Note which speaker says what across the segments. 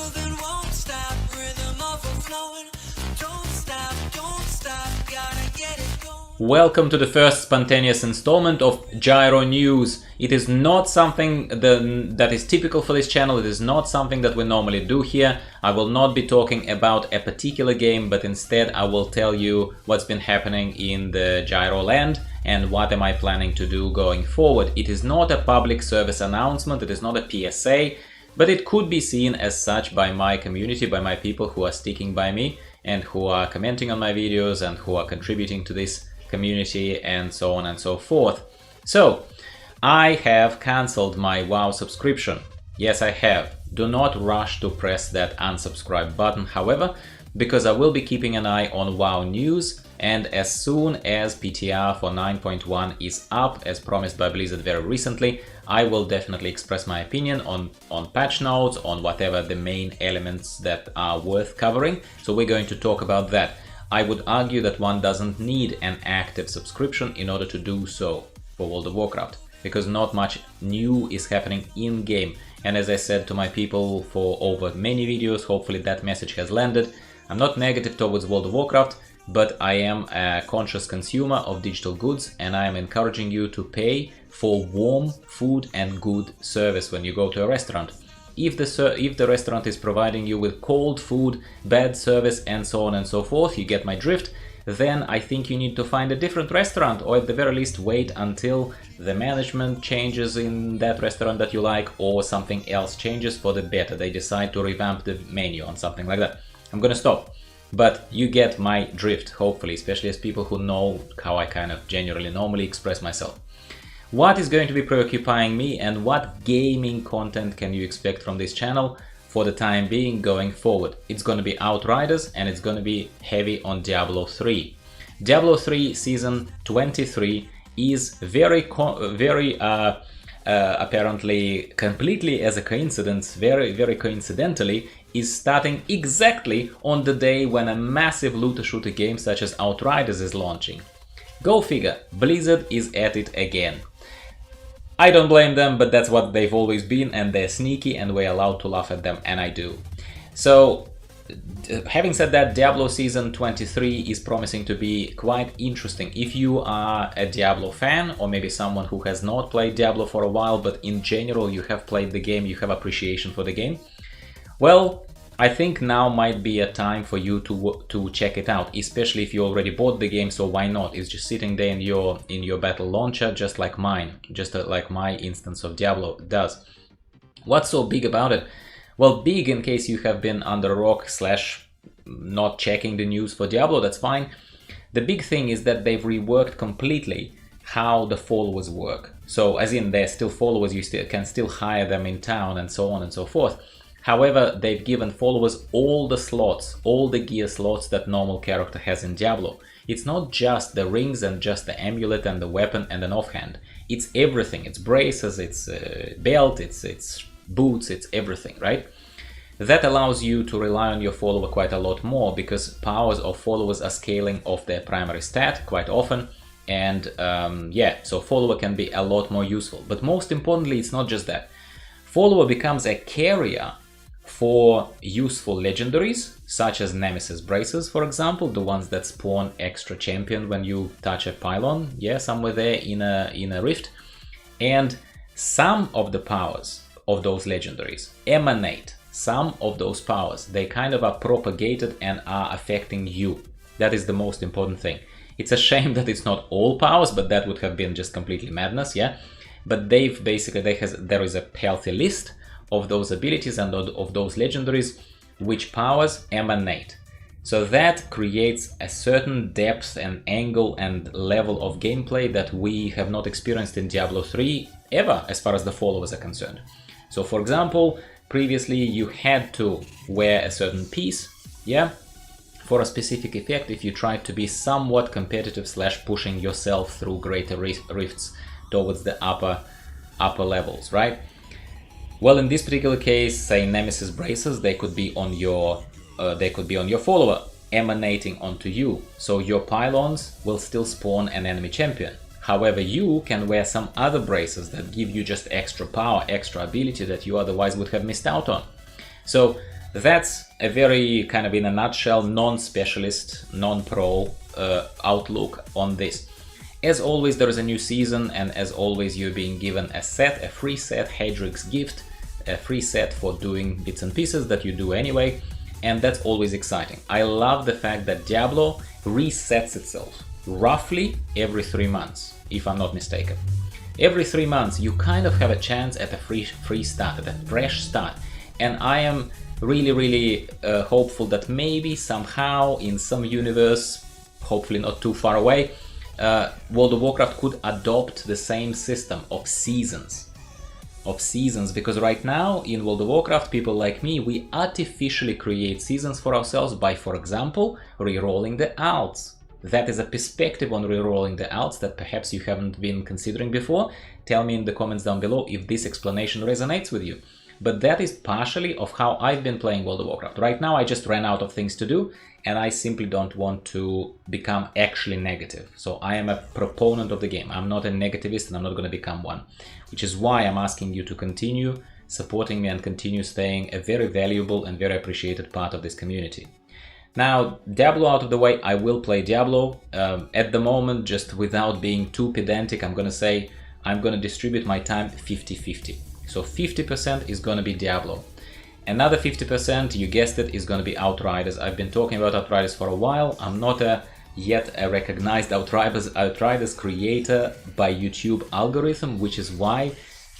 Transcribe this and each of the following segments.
Speaker 1: moving, won't stop, rhythm overflowing. Don't stop, gotta get it going.
Speaker 2: Welcome to the first spontaneous installment of Gyro News. It is not something that is typical for this channel. It is not something that we normally do here. I will not be talking about a particular game, but instead I will tell you what's been happening in the Gyro land and what am I planning to do going forward. It is not a public service announcement, it is not a PSA, but it could be seen as such by my community, by my people who are sticking by me and who are commenting on my videos and who are contributing to this community and so on and so forth. So, I have cancelled my WoW subscription. Yes, I have. Do not rush to press that unsubscribe button, however, because I will be keeping an eye on WoW news, and as soon as PTR for 9.1 is up, as promised by Blizzard very recently, I will definitely express my opinion on patch notes, on whatever the main elements that are worth covering. So we're going to talk about that. I would argue that one doesn't need an active subscription in order to do so for World of Warcraft, because not much new is happening in-game. And as I said to my people for over many videos, hopefully that message has landed. I'm not negative towards World of Warcraft, but I am a conscious consumer of digital goods, and I am encouraging you to pay for warm food and good service when you go to a restaurant. If the restaurant is providing you with cold food, bad service, and so on and so forth, you get my drift, then I think you need to find a different restaurant, or at the very least wait until the management changes in that restaurant that you like, or something else changes for the better. They decide to revamp the menu or something like that. I'm gonna stop. But you get my drift, hopefully, especially as people who know how I kind of generally normally express myself. What is going to be preoccupying me and what gaming content can you expect from this channel for the time being going forward? It's going to be Outriders, and it's going to be heavy on Diablo 3. Diablo 3 Season 23 is very apparently completely as a coincidence, very coincidentally, is starting exactly on the day when a massive looter shooter game such as Outriders is launching. Go figure, Blizzard is at it again. I don't blame them, but that's what they've always been, and they're sneaky and we're allowed to laugh at them, and I do. So, having said that, Diablo Season 23 is promising to be quite interesting. If you are a Diablo fan, or maybe someone who has not played Diablo for a while, but in general you have played the game, you have appreciation for the game, well, I think now might be a time for you to check it out, especially if you already bought the game, so why not? It's just sitting there in your battle launcher, just like mine, just like my instance of Diablo does. What's so big about it? Well, big in case you have been under a rock / not checking the news for Diablo, that's fine. The big thing is that they've reworked completely how the followers work. So as in, they're still followers, you can still hire them in town and so on and so forth. However, they've given followers all the slots, all the gear slots that normal character has in Diablo. It's not just the rings and just the amulet and the weapon and an offhand. It's everything. It's braces, it's belt, it's boots, it's everything, right? That allows you to rely on your follower quite a lot more, because powers of followers are scaling off their primary stat quite often. And yeah, so follower can be a lot more useful. But most importantly, it's not just that. Follower becomes a carrier for useful legendaries, such as Nemesis Braces, for example, the ones that spawn extra champion when you touch a pylon, yeah, somewhere there in a rift. And some of the powers of those legendaries emanate, some of those powers, they kind of are propagated and are affecting you. That is the most important thing. It's a shame that it's not all powers, but that would have been just completely madness, yeah? But they've basically, there is a healthy list of those abilities and of those legendaries which powers emanate. So that creates a certain depth and angle and level of gameplay that we have not experienced in Diablo 3 ever, as far as the followers are concerned. So for example, previously you had to wear a certain piece, yeah, for a specific effect if you tried to be somewhat competitive / pushing yourself through greater rifts towards the upper levels, right? Well, in this particular case, say Nemesis Braces, they could be on your follower, emanating onto you. So your pylons will still spawn an enemy champion. However, you can wear some other braces that give you just extra power, extra ability that you otherwise would have missed out on. So that's a very kind of, in a nutshell, non-specialist, non-pro outlook on this. As always, there is a new season, and as always, you're being given a set, a free set, Hedrig's gift, a free set for doing bits and pieces that you do anyway, and that's always exciting. I love the fact that Diablo resets itself roughly every 3 months, if I'm not mistaken. Every 3 months, you kind of have a chance at a free start, at a fresh start, and I am really hopeful that maybe somehow in some universe, hopefully not too far away, World of Warcraft could adopt the same system of seasons. Because right now in World of Warcraft, people like me, we artificially create seasons for ourselves by, for example, rerolling the alts. That is a perspective on rerolling the alts that perhaps you haven't been considering before. Tell me in the comments down below if this explanation resonates with you. But that is partially of how I've been playing World of Warcraft. Right now I just ran out of things to do, and I simply don't want to become actually negative. So I am a proponent of the game. I'm not a negativist, and I'm not going to become one. Which is why I'm asking you to continue supporting me and continue staying a very valuable and very appreciated part of this community. Now, Diablo out of the way, I will play Diablo. At the moment, just without being too pedantic, I'm going to say I'm going to distribute my time 50-50. So 50% is going to be Diablo. Another 50%, you guessed it, is going to be Outriders. I've been talking about Outriders for a while. I'm not yet a recognized Outriders creator by YouTube algorithm, which is why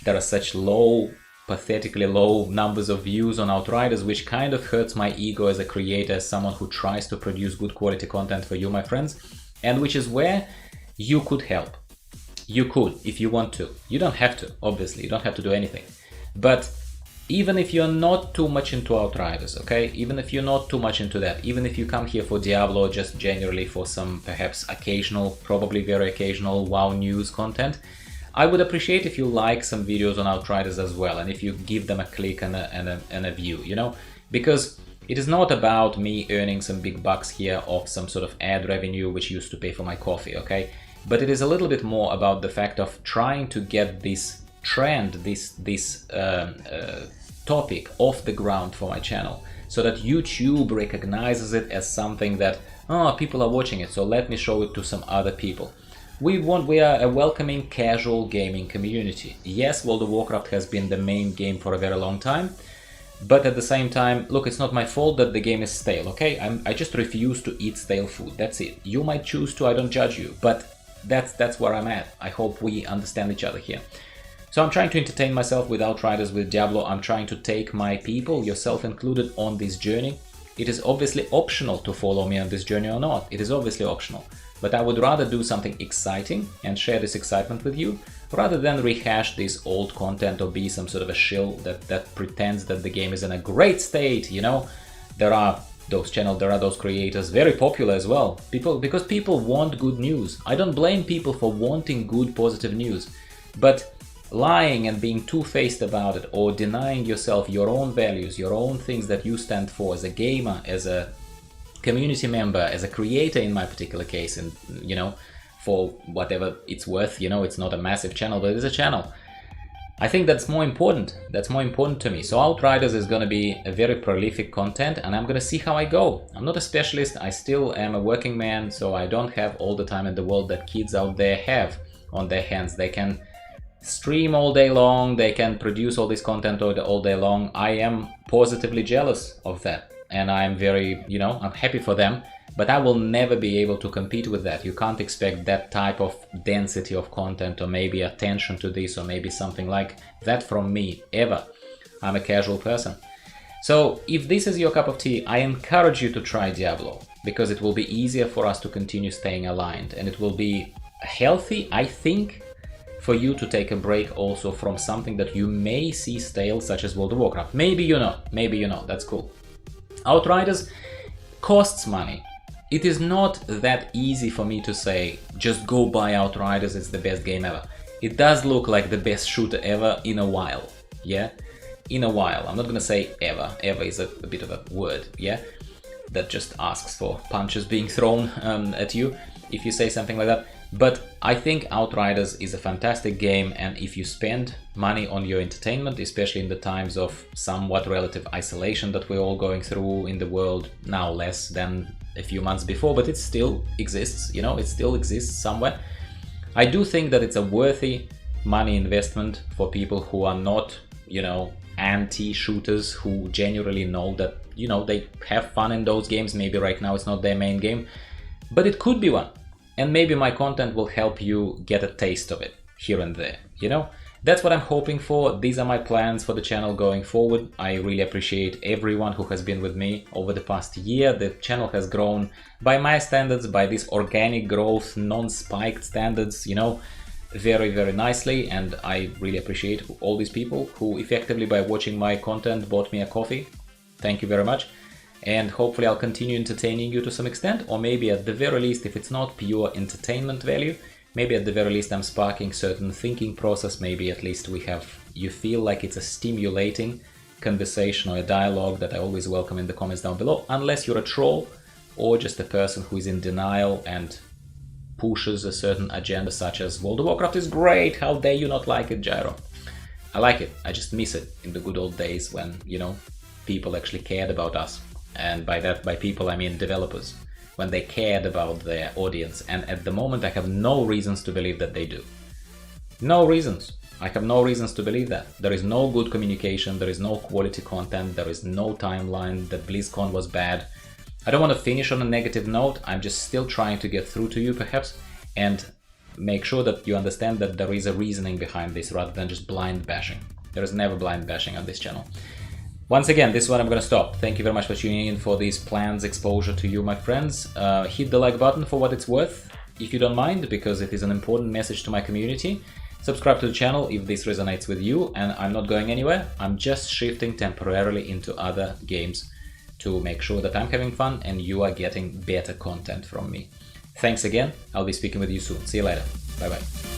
Speaker 2: there are such low, pathetically low numbers of views on Outriders, which kind of hurts my ego as a creator, as someone who tries to produce good quality content for you, my friends, and which is where you could help. You could, if you want to. You don't have to, obviously, you don't have to do anything. But even if you're not too much into Outriders, okay? Even if you're not too much into that, even if you come here for Diablo just generally for some perhaps occasional, probably very occasional WoW news content, I would appreciate if you like some videos on Outriders as well, and if you give them a click and a view, you know? Because it is not about me earning some big bucks here off some sort of ad revenue which used to pay for my coffee, okay? But it is a little bit more about the fact of trying to get this trend, this topic off the ground for my channel, so that YouTube recognizes it as something that, oh, people are watching it, so let me show it to some other people. We are a welcoming, casual gaming community. Yes, World of Warcraft has been the main game for a very long time, but at the same time, look, it's not my fault that the game is stale, okay? I just refuse to eat stale food, that's it. You might choose to, I don't judge you, but that's where I'm at. I hope we understand each other here. So I'm trying to entertain myself with Outriders, with Diablo. I'm trying to take my people, yourself included, on this journey. It is obviously optional to follow me on this journey or not. It is obviously optional. But I would rather do something exciting and share this excitement with you, rather than rehash this old content or be some sort of a shill that pretends that the game is in a great state, you know? There are those channels, there are those creators, very popular as well, because people want good news. I don't blame people for wanting good, positive news, but lying and being two-faced about it, or denying yourself your own values, your own things that you stand for as a gamer, as a community member, as a creator in my particular case, and you know, for whatever it's worth, you know, it's not a massive channel, but it is a channel. I think that's more important. That's more important to me. So Outriders is going to be a very prolific content, and I'm going to see how I go. I'm not a specialist. I still am a working man, so I don't have all the time in the world that kids out there have on their hands. They can stream all day long. They can produce all this content all day long. I am positively jealous of that, and I'm very, you know, I'm happy for them. But I will never be able to compete with that. You can't expect that type of density of content, or maybe attention to this, or maybe something like that from me, ever. I'm a casual person. So if this is your cup of tea, I encourage you to try Diablo, because it will be easier for us to continue staying aligned, and it will be healthy, I think, for you to take a break also from something that you may see stale, such as World of Warcraft. Maybe you're not, that's cool. Outriders costs money. It is not that easy for me to say, just go buy Outriders, it's the best game ever. It does look like the best shooter ever in a while, yeah? In a while. I'm not gonna say ever. Ever is a bit of a word, yeah? That just asks for punches being thrown at you if you say something like that. But I think Outriders is a fantastic game, and if you spend money on your entertainment, especially in the times of somewhat relative isolation that we're all going through in the world, now less than a few months before, but it still exists, you know, it still exists somewhere. I do think that it's a worthy money investment for people who are not, you know, anti-shooters, who genuinely know that, you know, they have fun in those games. Maybe right now it's not their main game, but it could be one. And maybe my content will help you get a taste of it here and there, you know? That's what I'm hoping for. These are my plans for the channel going forward. I really appreciate everyone who has been with me over the past year. The channel has grown by my standards, by this organic growth, non-spiked standards, you know, very, very nicely. And I really appreciate all these people who effectively, by watching my content, bought me a coffee. Thank you very much. And hopefully I'll continue entertaining you to some extent, or maybe at the very least, if it's not pure entertainment value, maybe at the very least I'm sparking certain thinking process. Maybe at least you feel like it's a stimulating conversation or a dialogue that I always welcome in the comments down below, unless you're a troll or just a person who is in denial and pushes a certain agenda such as World of Warcraft is great, how dare you not like it, Gyro. I like it, I just miss it in the good old days when, you know, people actually cared about us. And by that, by people, I mean developers, when they cared about their audience. And at the moment, I have no reasons to believe that they do. No reasons. I have no reasons to believe that. There is no good communication, there is no quality content, there is no timeline, that BlizzCon was bad. I don't want to finish on a negative note, I'm just still trying to get through to you perhaps, and make sure that you understand that there is a reasoning behind this rather than just blind bashing. There is never blind bashing on this channel. Once again, this is what I'm gonna stop. Thank you very much for tuning in for these plans exposure to you, my friends. Hit the like button for what it's worth, if you don't mind, because it is an important message to my community. Subscribe to the channel if this resonates with you, and I'm not going anywhere. I'm just shifting temporarily into other games to make sure that I'm having fun and you are getting better content from me. Thanks again. I'll be speaking with you soon. See you later. Bye bye.